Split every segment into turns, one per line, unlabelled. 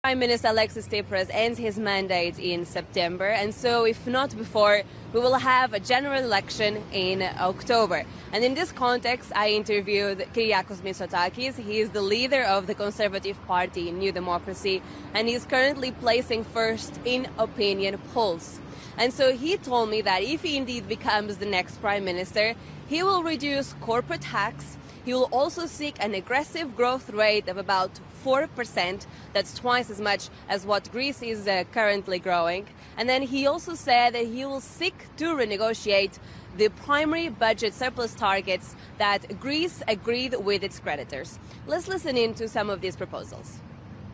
Prime Minister Tsipras ends his mandate in September, and so if not before, we will have a general election in October. And in this context, I interviewed Κυριάκου Mητσοτάκη. He is the leader of the Conservative Party in New Democracy, and he is currently placing first in opinion polls. And so he told me that if he indeed becomes the next Prime Minister, he will reduce corporate tax. He will also seek an aggressive growth rate of about 4%. That's twice as much as what Greece is currently growing. And then he also said that he will seek to renegotiate the primary budget surplus targets that Greece agreed with its creditors. Let's listen in to some of these proposals.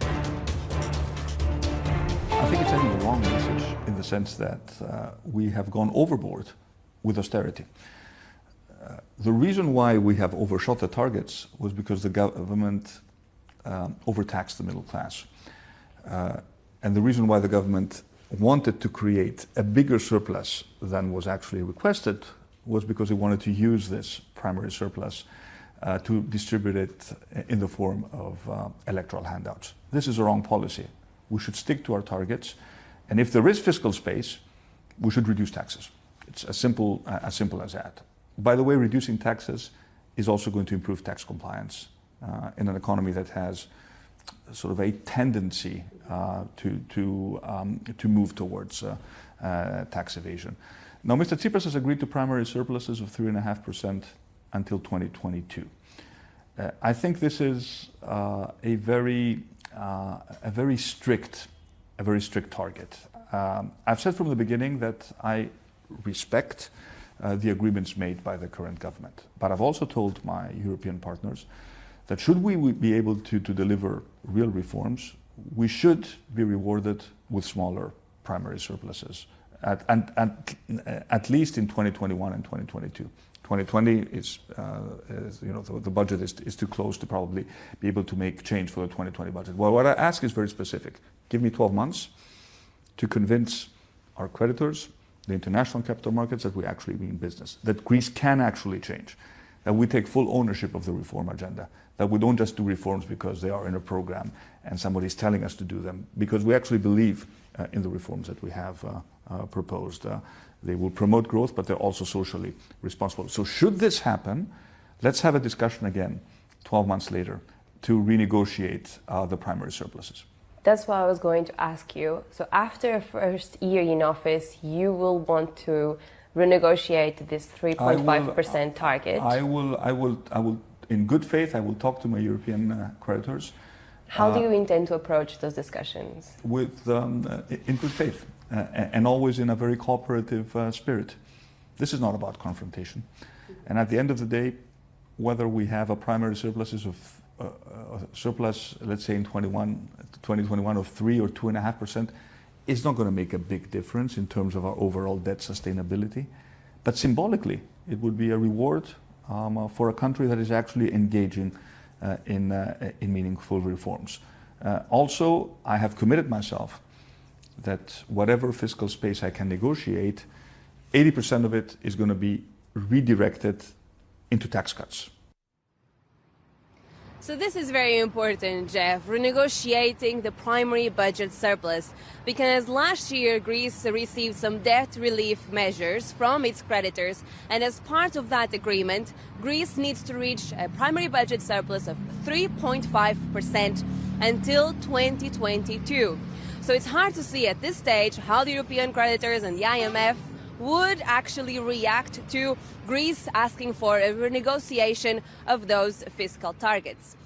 I think it's sending the wrong message in the sense that we have gone overboard with austerity. The reason why we have overshot the targets was because the government overtaxed the middle class. And the reason why the government wanted to create a bigger surplus than was actually requested was because it wanted to use this primary surplus to distribute it in the form of electoral handouts. This is a wrong policy. We should stick to our targets, and if there is fiscal space, we should reduce taxes. It's as simple as that. By the way, reducing taxes is also going to improve tax compliance in an economy that has sort of a tendency to move towards tax evasion. Now, Mr. Tsipras has agreed to primary surpluses of 3.5% until 2022. I think this is a very strict target. I've said from the beginning that I respect the agreements made by the current government. But I've also told my European partners that should we be able to deliver real reforms, we should be rewarded with smaller primary surpluses, at least in 2021 and 2022. 2020 is the budget is too close to probably be able to make change for the 2020 budget. Well, what I ask is very specific. Give me 12 months to convince our creditors, the international capital markets, that we actually mean business, that Greece can actually change, that we take full ownership of the reform agenda, that we don't just do reforms because they are in a program and somebody's telling us to do them, because we actually believe in the reforms that we have proposed. They will promote growth, but they're also socially responsible. So should this happen, let's have a discussion again 12 months later to renegotiate the primary surpluses.
That's what I was going to ask you. So after a first year in office, you will want to renegotiate this 3.5% target.
I will, in good faith, I will talk to my European creditors.
How do you intend to approach those discussions?
In good faith, and always in a very cooperative spirit. This is not about confrontation. And at the end of the day, whether we have a primary surplus of surplus, let's say in 2021 of 3 or 2.5%, is not going to make a big difference in terms of our overall debt sustainability. But symbolically, it would be a reward for a country that is actually engaging in meaningful reforms. Also, I have committed myself that whatever fiscal space I can negotiate, 80% of it is going to be redirected into tax cuts.
So this is very important, Jeff, renegotiating the primary budget surplus, because last year Greece received some debt relief measures from its creditors, and as part of that agreement, Greece needs to reach a primary budget surplus of 3.5% until 2022. So it's hard to see at this stage how the European creditors and the IMF would actually react to Greece asking for a renegotiation of those fiscal targets.